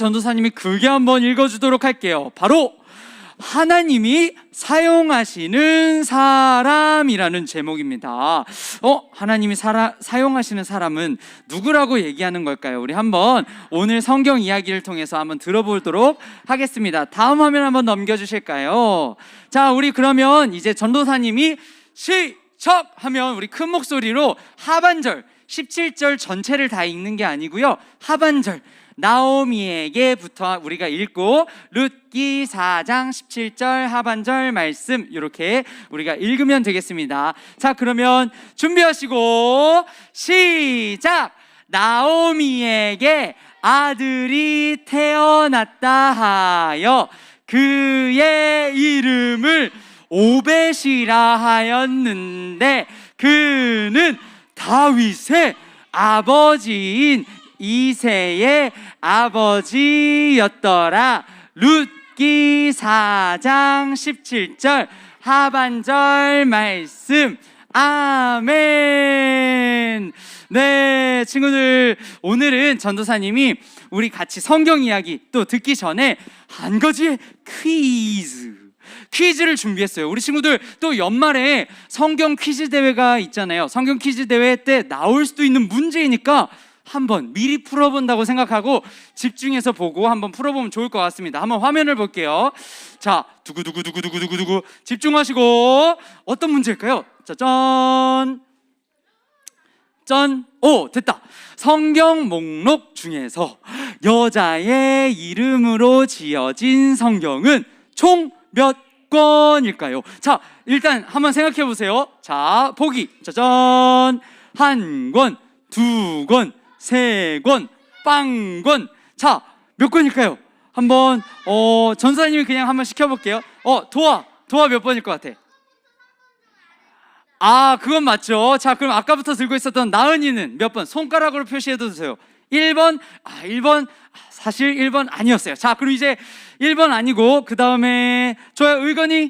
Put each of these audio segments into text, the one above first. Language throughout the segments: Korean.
전도사님이 크게 한번 읽어주도록 할게요. 바로 하나님이 사용하시는 사람이라는 제목입니다. 하나님이 사용하시는 사람은 누구라고 얘기하는 걸까요? 우리 한번 오늘 성경 이야기를 통해서 한번 들어보도록 하겠습니다. 다음 화면 한번 넘겨주실까요? 자, 우리 그러면 이제 전도사님이 시작 하면 우리 큰 목소리로 하반절 17절 전체를 다 읽는 게 아니고요, 하반절 나오미에게부터 우리가 읽고 룻기 4장 17절 하반절 말씀 이렇게 우리가 읽으면 되겠습니다. 자, 그러면 준비하시고 시작! 나오미에게 아들이 태어났다 하여 그의 이름을 오벳이라 하였는데 그는 다윗의 아버지인 이새의 아버지였더라. 룻기 4장 17절 하반절 말씀. 아멘. 네, 친구들, 오늘은 전도사님이 우리 같이 성경 이야기 또 듣기 전에 한 가지 퀴즈를 준비했어요. 우리 친구들 또 연말에 성경 퀴즈 대회가 있잖아요. 성경 퀴즈 대회 때 나올 수도 있는 문제이니까 한번 미리 풀어본다고 생각하고 집중해서 보고 한번 풀어보면 좋을 것 같습니다. 한번 화면을 볼게요. 자, 두구두구두구두구두구 집중하시고 어떤 문제일까요? 짜잔, 짠. 오, 됐다. 성경 목록 중에서 여자의 이름으로 지어진 성경은 총 몇 권일까요? 자, 일단 한번 생각해 보세요. 자, 보기. 짜잔. 한 권, 두 권, 세 권, 빵권. 자, 몇 권일까요? 한번 전사님이 그냥 한번 시켜볼게요. 도아 몇 번일 것 같아? 아, 그건 맞죠. 자, 그럼 아까부터 들고 있었던 나은이는 몇 번? 손가락으로 표시해도 되세요. 1번. 1번. 사실 1번 아니었어요. 자, 그럼 이제 1번 아니고 그 다음에 좋아요. 의건이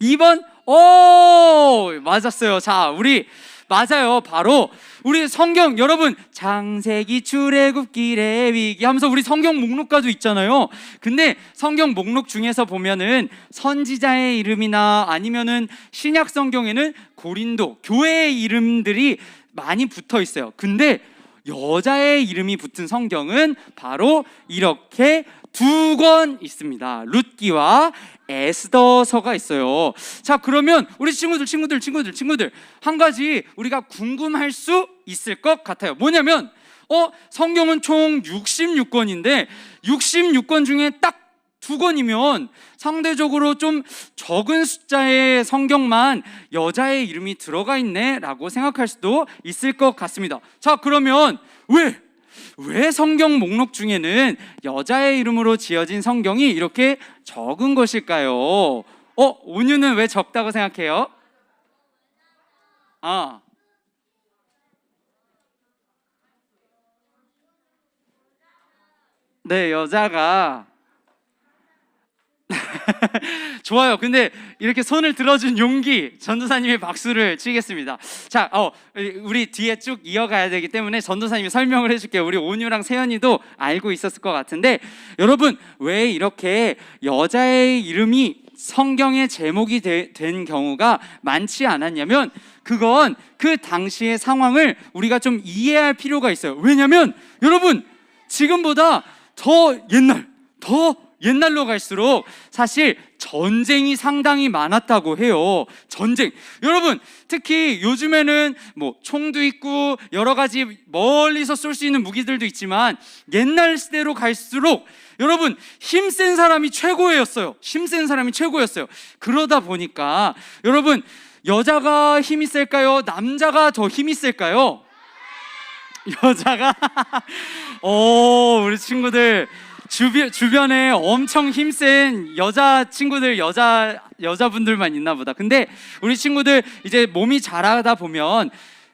2번. 오, 맞았어요. 자, 우리 맞아요. 바로 우리 성경, 여러분, 창세기, 출애굽기, 레위기 하면서 우리 성경 목록가도 있잖아요. 근데 성경 목록 중에서 보면은 선지자의 이름이나 아니면은 신약 성경에는 고린도 교회의 이름들이 많이 붙어 있어요. 근데 여자의 이름이 붙은 성경은 바로 이렇게 2권 있습니다. 룻기와 에스더서가 있어요. 자, 그러면 우리 친구들 한 가지 우리가 궁금할 수 있을 것 같아요. 뭐냐면 성경은 총 66권인데 66권 중에 딱 2권이면 상대적으로 좀 적은 숫자의 성경만 여자의 이름이 들어가 있네 라고 생각할 수도 있을 것 같습니다. 자, 그러면 왜 성경 목록 중에는 여자의 이름으로 지어진 성경이 이렇게 적은 것일까요? 온유는 왜 적다고 생각해요? 네, 여자가 좋아요. 근데 이렇게 손을 들어준 용기, 전도사님의 박수를 치겠습니다. 자, 우리 뒤에 쭉 이어가야 되기 때문에 전도사님이 설명을 해줄게요. 우리 온유랑 세연이도 알고 있었을 것 같은데, 여러분, 왜 이렇게 여자의 이름이 성경의 제목이 된 경우가 많지 않았냐면, 그건 그 당시의 상황을 우리가 좀 이해할 필요가 있어요. 왜냐면 여러분, 지금보다 더 옛날로 갈수록 사실 전쟁이 상당히 많았다고 해요. 전쟁. 여러분, 특히 요즘에는 뭐 총도 있고 여러 가지 멀리서 쏠 수 있는 무기들도 있지만 옛날 시대로 갈수록 여러분, 힘센 사람이 최고였어요. 그러다 보니까 여러분, 여자가 힘이 셀까요? 남자가 더 힘이 셀까요? 여자가 우리 친구들 주변에 엄청 힘센 여자분들만 있나 보다. 근데 우리 친구들 이제 몸이 자라다 보면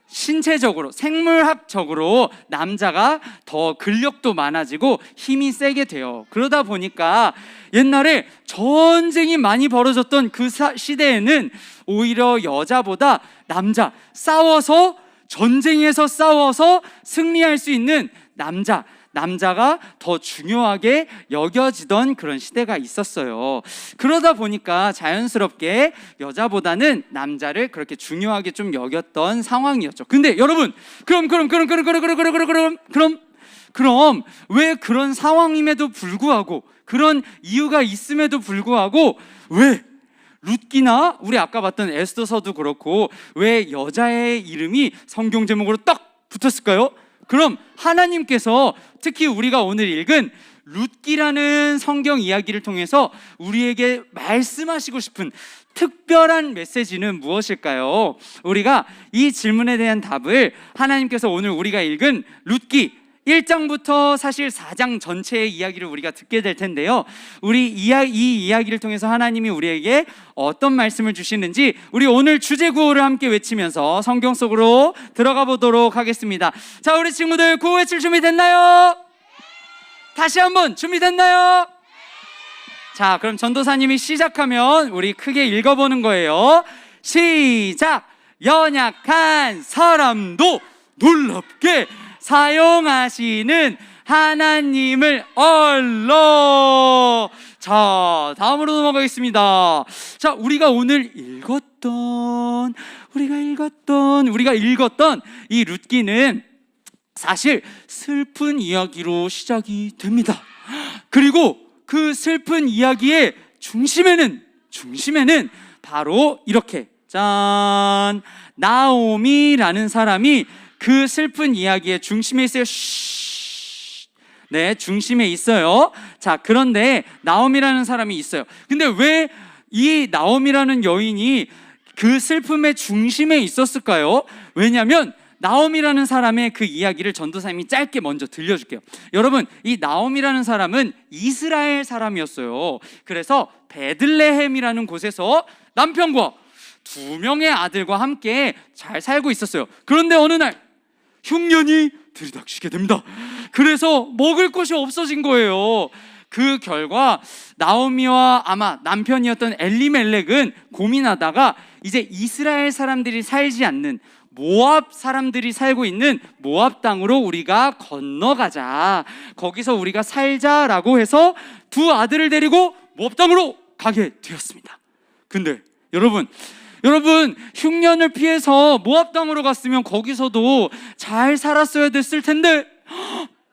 신체적으로, 생물학적으로 남자가 더 근력도 많아지고 힘이 세게 돼요. 그러다 보니까 옛날에 전쟁이 많이 벌어졌던 그 시대에는 오히려 여자보다 전쟁에서 싸워서 승리할 수 있는 남자가 더 중요하게 여겨지던 그런 시대가 있었어요. 그러다 보니까 자연스럽게 여자보다는 남자를 그렇게 중요하게 좀 여겼던 상황이었죠. 근데 여러분, 그럼 왜 그런 상황임에도 불구하고, 그런 이유가 있음에도 불구하고 왜 룻기나 우리 아까 봤던 에스더서도 그렇고 왜 여자의 이름이 성경 제목으로 딱 붙었을까요? 그럼 하나님께서 특히 우리가 오늘 읽은 룻기라는 성경 이야기를 통해서 우리에게 말씀하시고 싶은 특별한 메시지는 무엇일까요? 우리가 이 질문에 대한 답을 하나님께서 오늘 우리가 읽은 룻기 1장부터 사실 4장 전체의 이야기를 우리가 듣게 될 텐데요. 우리 이 이야기를 통해서 하나님이 우리에게 어떤 말씀을 주시는지 우리 오늘 주제 구호를 함께 외치면서 성경 속으로 들어가 보도록 하겠습니다. 자, 우리 친구들 구호 외칠 준비 됐나요? 다시 한번 준비됐나요? 자, 그럼 전도사님이 시작하면 우리 크게 읽어보는 거예요. 시작! 연약한 사람도 놀랍게 사용하시는 하나님을 얼러. 자, 다음으로 넘어가겠습니다. 자, 우리가 읽었던 이 룻기는 사실 슬픈 이야기로 시작이 됩니다. 그리고 그 슬픈 이야기의 중심에는 바로 이렇게 짠, 나오미라는 사람이 그 슬픈 이야기의 중심에 있어요. 네, 중심에 있어요. 자, 그런데 나오미라는 사람이 있어요. 근데 왜 이 나오미라는 여인이 그 슬픔의 중심에 있었을까요? 왜냐하면 나오미라는 사람의 그 이야기를 전도사님이 짧게 먼저 들려줄게요. 여러분, 이 나오미라는 사람은 이스라엘 사람이었어요. 그래서 베들레헴이라는 곳에서 남편과 2명의 아들과 함께 잘 살고 있었어요. 그런데 어느 날 흉년이 들이닥치게 됩니다. 그래서 먹을 것이 없어진 거예요. 그 결과 나오미와 아마 남편이었던 엘리멜렉은 고민하다가 이제 이스라엘 사람들이 살지 않는 모압 사람들이 살고 있는 모압 땅으로 우리가 건너가자, 거기서 우리가 살자라고 해서 2 아들을 데리고 모압 땅으로 가게 되었습니다. 근데 여러분, 흉년을 피해서 모압 땅으로 갔으면 거기서도 잘 살았어야 됐을 텐데,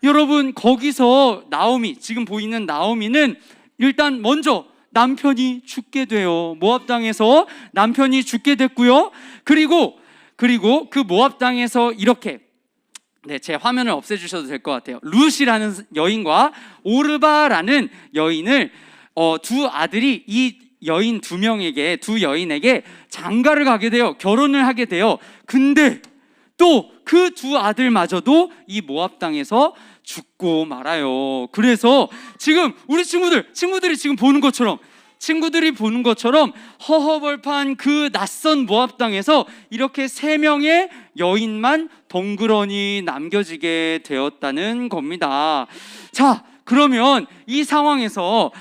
여러분, 거기서 나오미, 지금 보이는 나오미는 일단 먼저 남편이 죽게 돼요. 모압 땅에서 남편이 죽게 됐고요. 그리고 그 모압 땅에서 이렇게, 네, 제 화면을 없애주셔도 될 것 같아요. 룻이라는 여인과 오르바라는 여인을 2 아들이 이 여인 2 여인에게 장가를 가게 돼요. 결혼을 하게 돼요. 근데 또 그 2 아들마저도 이 모압 땅에서 죽고 말아요. 그래서 지금 우리 친구들이 지금 보는 것처럼 허허벌판 그 낯선 모압 땅에서 이렇게 3명의 여인만 덩그러니 남겨지게 되었다는 겁니다. 자, 그러면 이 상황에서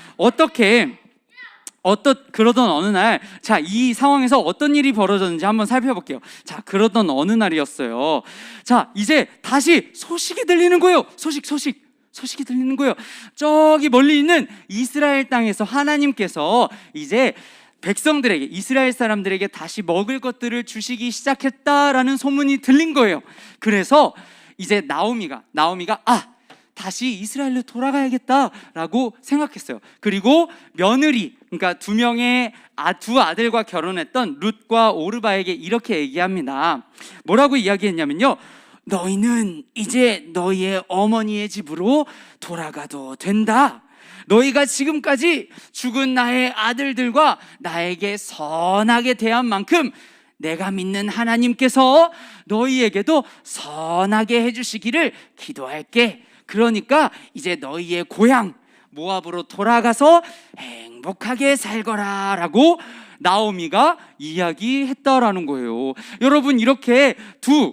그러던 어느 날, 자, 이 상황에서 어떤 일이 벌어졌는지 한번 살펴볼게요. 자, 그러던 어느 날이었어요. 자, 이제 다시 소식이 들리는 거예요. 소식이 들리는 거예요. 저기 멀리 있는 이스라엘 땅에서 하나님께서 이제 백성들에게, 이스라엘 사람들에게 다시 먹을 것들을 주시기 시작했다라는 소문이 들린 거예요. 그래서 이제 나오미가 다시 이스라엘로 돌아가야겠다라고 생각했어요. 그리고 며느리, 그러니까 2명의 2 아들과 결혼했던 룻과 오르바에게 이렇게 얘기합니다. 뭐라고 이야기했냐면요, 너희는 이제 너희의 어머니의 집으로 돌아가도 된다. 너희가 지금까지 죽은 나의 아들들과 나에게 선하게 대한 만큼 내가 믿는 하나님께서 너희에게도 선하게 해주시기를 기도할게. 그러니까 이제 너희의 고향 모압으로 돌아가서 행복하게 살거라 라고 나오미가 이야기했다라는 거예요. 여러분, 이렇게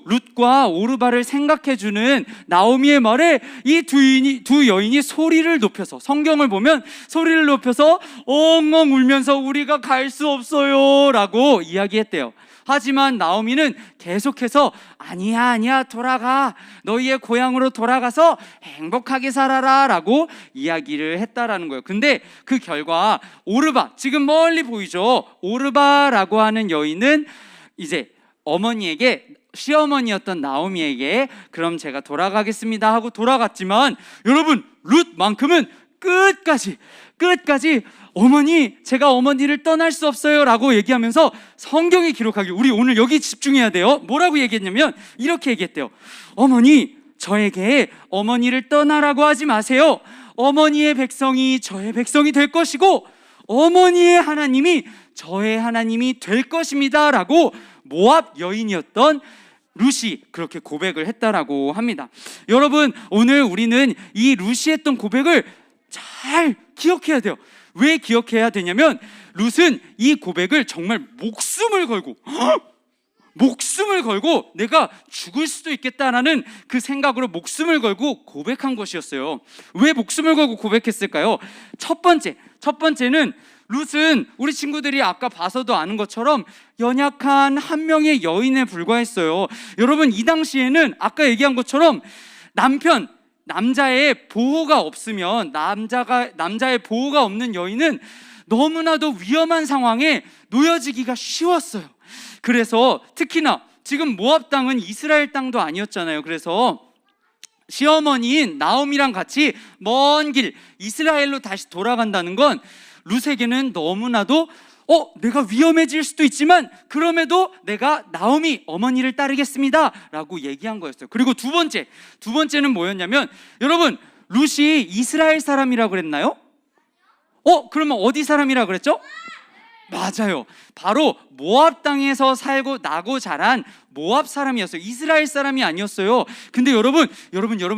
룻과 오르바를 생각해주는 나오미의 말에 이 2 여인이 소리를 높여서, 성경을 보면 소리를 높여서 엉엉 울면서 우리가 갈 수 없어요 라고 이야기했대요. 하지만 나오미는 계속해서 아니야 돌아가, 너희의 고향으로 돌아가서 행복하게 살아라 라고 이야기를 했다라는 거예요. 근데 그 결과 오르바, 지금 멀리 보이죠? 오르바라고 하는 여인은 이제 어머니에게, 시어머니였던 나오미에게 그럼 제가 돌아가겠습니다 하고 돌아갔지만, 여러분 룻만큼은 끝까지 어머니, 제가 어머니를 떠날 수 없어요 라고 얘기하면서 성경이 기록하길, 우리 오늘 여기 집중해야 돼요. 뭐라고 얘기했냐면 이렇게 얘기했대요. 어머니, 저에게 어머니를 떠나라고 하지 마세요. 어머니의 백성이 저의 백성이 될 것이고 어머니의 하나님이 저의 하나님이 될 것입니다 라고 모압 여인이었던 룻이 그렇게 고백을 했다라고 합니다. 여러분, 오늘 우리는 이 룻이 했던 고백을 잘 기억해야 돼요. 왜 기억해야 되냐면 룻은 이 고백을 정말 목숨을 걸고 내가 죽을 수도 있겠다라는 그 생각으로 목숨을 걸고 고백한 것이었어요. 왜 목숨을 걸고 고백했을까요? 첫 번째는 룻은 우리 친구들이 아까 봐서도 아는 것처럼 연약한 한 명의 여인에 불과했어요. 여러분, 이 당시에는 아까 얘기한 것처럼 남자의 보호가 없으면, 남자의 보호가 없는 여인은 너무나도 위험한 상황에 놓여지기가 쉬웠어요. 그래서 특히나 지금 모압 땅은 이스라엘 땅도 아니었잖아요. 그래서 시어머니인 나오미랑 같이 먼 길 이스라엘로 다시 돌아간다는 건 룻에게는 너무나도 내가 위험해질 수도 있지만 그럼에도 내가 나오미 어머니를 따르겠습니다 라고 얘기한 거였어요. 그리고 두 번째는 뭐였냐면, 여러분, 룻이 이스라엘 사람이라고 그랬나요? 그러면 어디 사람이라고 그랬죠? 맞아요. 바로 모압 땅에서 살고 나고 자란 모압 사람이었어요. 이스라엘 사람이 아니었어요. 근데 여러분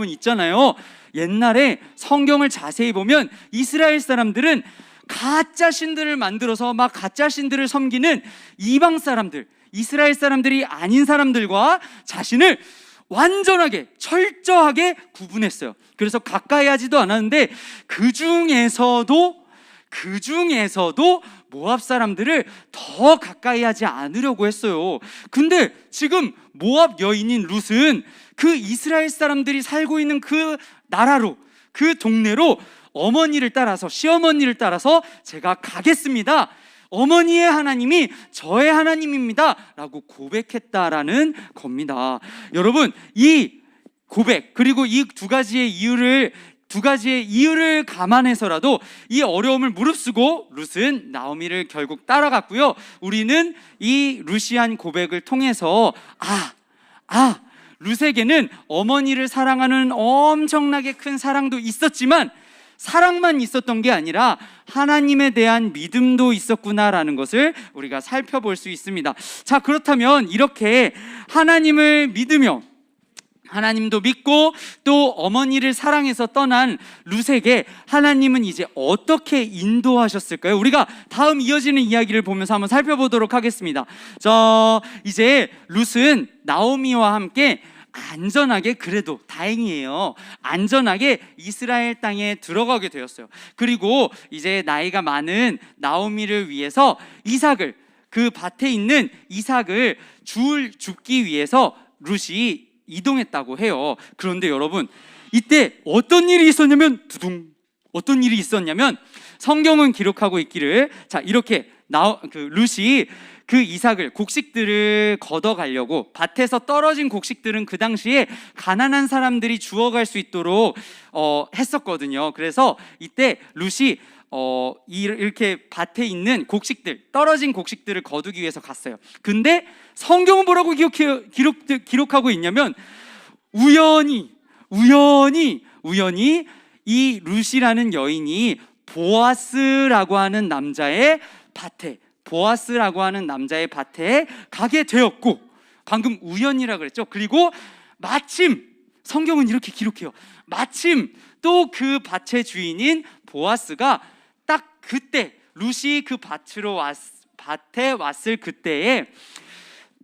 있잖아요. 옛날에 성경을 자세히 보면 이스라엘 사람들은 가짜 신들을 만들어서 막 가짜 신들을 섬기는 이방 사람들, 이스라엘 사람들이 아닌 사람들과 자신을 완전하게 철저하게 구분했어요. 그래서 가까이 하지도 않았는데 그 중에서도 모압 사람들을 더 가까이 하지 않으려고 했어요. 근데 지금 모압 여인인 룻은 그 이스라엘 사람들이 살고 있는 그 나라로, 그 동네로 시어머니를 따라서 제가 가겠습니다. 어머니의 하나님이 저의 하나님입니다 라고 고백했다라는 겁니다. 여러분, 이 고백, 그리고 이 두 가지의 이유를 감안해서라도 이 어려움을 무릅쓰고 룻은 나오미를 결국 따라갔고요. 우리는 이 룻이한 고백을 통해서 룻에게는 어머니를 사랑하는 엄청나게 큰 사랑도 있었지만 사랑만 있었던 게 아니라 하나님에 대한 믿음도 있었구나라는 것을 우리가 살펴볼 수 있습니다. 자, 그렇다면 이렇게 하나님을 믿으며 하나님도 믿고 또 어머니를 사랑해서 떠난 룻에게 하나님은 이제 어떻게 인도하셨을까요? 우리가 다음 이어지는 이야기를 보면서 한번 살펴보도록 하겠습니다. 이제 룻은 나오미와 함께 안전하게, 그래도 다행이에요, 안전하게 이스라엘 땅에 들어가게 되었어요. 그리고 이제 나이가 많은 나오미를 위해서 그 밭에 있는 이삭을 줍기 위해서 룻이 이동했다고 해요. 그런데 여러분, 이때 어떤 일이 있었냐면 성경은 기록하고 있기를, 이렇게 룻이 그 이삭을, 곡식들을 걷어가려고, 밭에서 떨어진 곡식들은 그 당시에 가난한 사람들이 주워갈 수 있도록 했었거든요. 그래서 이때 룻이 이렇게 밭에 있는 떨어진 곡식들을 거두기 위해서 갔어요. 근데 성경은 뭐라고 기록하고 있냐면, 우연히 이 룻이라는 여인이 보아스라고 하는 남자의 밭에 가게 되었고, 방금 우연이라 그랬죠. 그리고 마침 성경은 이렇게 기록해요. 마침 또 그 밭의 주인인 보아스가 딱 그때 룻이 그 밭에 왔을 그때에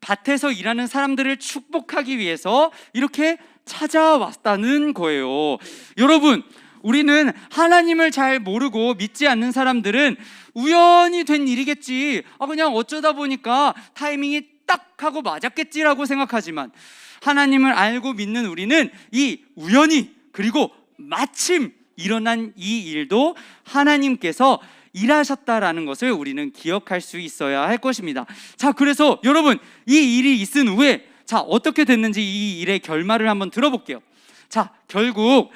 밭에서 일하는 사람들을 축복하기 위해서 이렇게 찾아왔다는 거예요. 여러분, 우리는 하나님을 잘 모르고 믿지 않는 사람들은 우연히 된 일이겠지, 그냥 어쩌다 보니까 타이밍이 딱 하고 맞았겠지라고 생각하지만 하나님을 알고 믿는 우리는 이 우연히 그리고 마침 일어난 이 일도 하나님께서 일하셨다라는 것을 우리는 기억할 수 있어야 할 것입니다. 자, 그래서 여러분, 이 일이 있은 후에 자, 어떻게 됐는지 이 일의 결말을 한번 들어볼게요. 자, 결국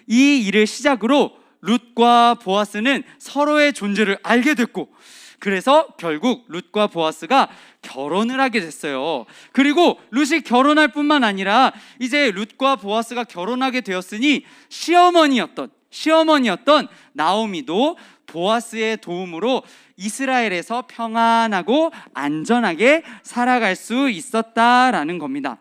이 일을 시작으로 룻과 보아스는 서로의 존재를 알게 됐고, 그래서 결국 룻과 보아스가 결혼을 하게 됐어요. 그리고 룻이 결혼할 뿐만 아니라 이제 룻과 보아스가 결혼하게 되었으니 시어머니였던 나오미도 보아스의 도움으로 이스라엘에서 평안하고 안전하게 살아갈 수 있었다라는 겁니다.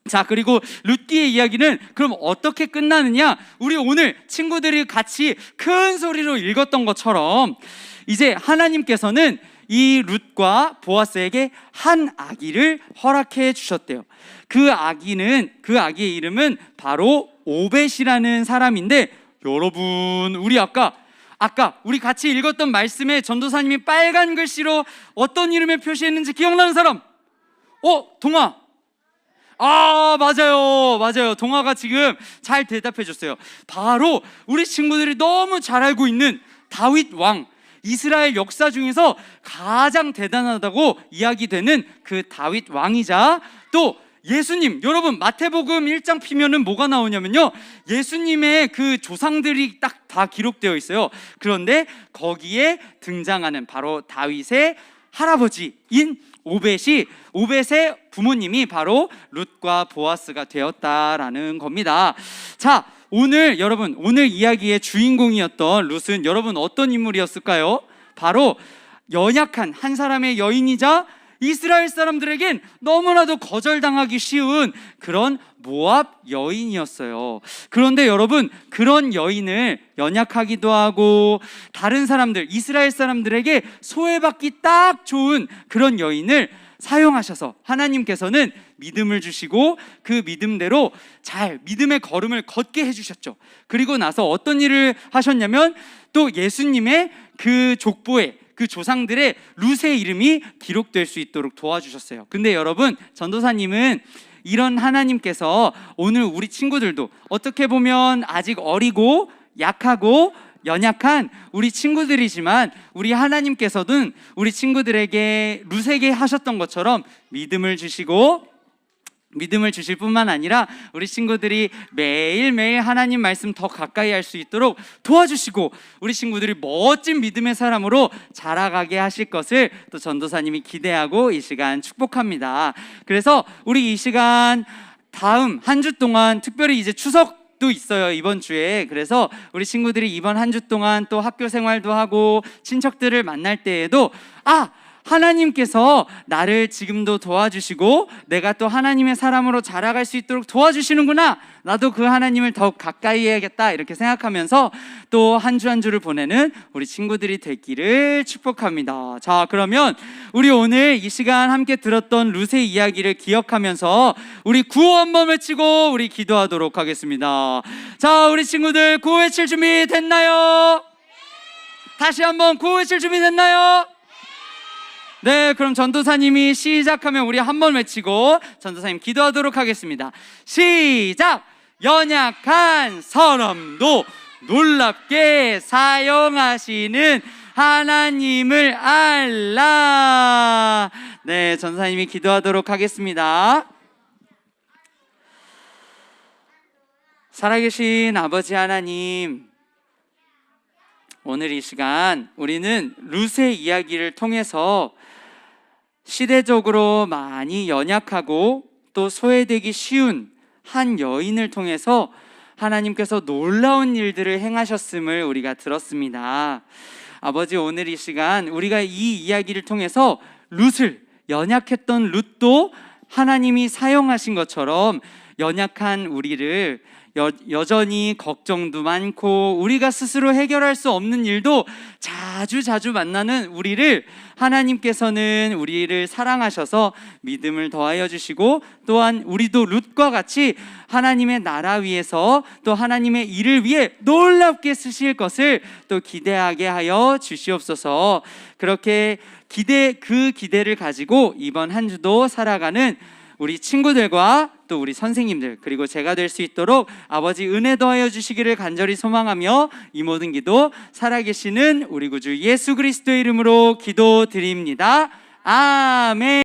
자, 그리고 룻기의 이야기는 그럼 어떻게 끝나느냐? 우리 오늘 친구들이 같이 큰 소리로 읽었던 것처럼 이제 하나님께서는 이 룻과 보아스에게 한 아기를 허락해 주셨대요. 그 아기의 이름은 바로 오벳이라는 사람인데, 여러분, 우리 아까 우리 같이 읽었던 말씀에 전도사님이 빨간 글씨로 어떤 이름을 표시했는지 기억나는 사람? 동아. 맞아요. 동아가 지금 잘 대답해 줬어요. 바로 우리 친구들이 너무 잘 알고 있는 다윗 왕, 이스라엘 역사 중에서 가장 대단하다고 이야기되는 그 다윗 왕이자 또 예수님, 여러분 마태복음 1장 피면은 뭐가 나오냐면요, 예수님의 그 조상들이 딱 다 기록되어 있어요. 그런데 거기에 등장하는 바로 다윗의 할아버지인 오벳의 부모님이 바로 룻과 보아스가 되었다라는 겁니다. 자, 오늘 이야기의 주인공이었던 룻은 여러분 어떤 인물이었을까요? 바로 연약한 한 사람의 여인이자 이스라엘 사람들에겐 너무나도 거절당하기 쉬운 그런 모압 여인이었어요. 그런데 여러분, 그런 여인을 연약하기도 하고 다른 사람들, 이스라엘 사람들에게 소외받기 딱 좋은 그런 여인을 사용하셔서 하나님께서는 믿음을 주시고 그 믿음대로 잘 믿음의 걸음을 걷게 해주셨죠. 그리고 나서 어떤 일을 하셨냐면 또 예수님의 그 족보에 그 조상들의 룻의 이름이 기록될 수 있도록 도와주셨어요. 근데 여러분, 전도사님은 이런 하나님께서 오늘 우리 친구들도 어떻게 보면 아직 어리고 약하고 연약한 우리 친구들이지만 우리 하나님께서는 우리 친구들에게 룻에게 하셨던 것처럼 믿음을 주실 뿐만 아니라 우리 친구들이 매일매일 하나님 말씀 더 가까이 할 수 있도록 도와주시고 우리 친구들이 멋진 믿음의 사람으로 자라가게 하실 것을 또 전도사님이 기대하고 이 시간 축복합니다. 그래서 우리 이 시간 다음 한 주 동안 특별히 이제 추석도 있어요, 이번 주에. 그래서 우리 친구들이 이번 한 주 동안 또 학교 생활도 하고 친척들을 만날 때에도 하나님께서 나를 지금도 도와주시고 내가 또 하나님의 사람으로 자라갈 수 있도록 도와주시는구나, 나도 그 하나님을 더욱 가까이 해야겠다, 이렇게 생각하면서 또 한 주 한 주를 보내는 우리 친구들이 되기를 축복합니다. 자, 그러면 우리 오늘 이 시간 함께 들었던 룻의 이야기를 기억하면서 우리 구호 한번 외치고 우리 기도하도록 하겠습니다. 자, 우리 친구들 구호 외칠 준비 됐나요? 다시 한번 구호 외칠 준비 됐나요? 네, 그럼 전도사님이 시작하면 우리 한번 외치고 전도사님 기도하도록 하겠습니다. 시작! 연약한 사람도 놀랍게 사용하시는 하나님을 알라. 네, 전도사님이 기도하도록 하겠습니다. 살아계신 아버지 하나님, 오늘 이 시간 우리는 룻의 이야기를 통해서 시대적으로 많이 연약하고 또 소외되기 쉬운 한 여인을 통해서 하나님께서 놀라운 일들을 행하셨음을 우리가 들었습니다. 아버지, 오늘 이 시간 우리가 이 이야기를 통해서 룻을, 연약했던 룻도 하나님이 사용하신 것처럼 연약한 우리를 여전히 걱정도 많고 우리가 스스로 해결할 수 없는 일도 자주 만나는 우리를 하나님께서는 우리를 사랑하셔서 믿음을 더하여 주시고, 또한 우리도 룻과 같이 하나님의 나라 위에서 또 하나님의 일을 위해 놀랍게 쓰실 것을 또 기대하게 하여 주시옵소서. 그렇게 그 기대를 가지고 이번 한 주도 살아가는 우리 친구들과 또 우리 선생님들, 그리고 제가 될 수 있도록 아버지 은혜 더하여 주시기를 간절히 소망하며 이 모든 기도 살아계시는 우리 구주 예수 그리스도의 이름으로 기도드립니다. 아멘.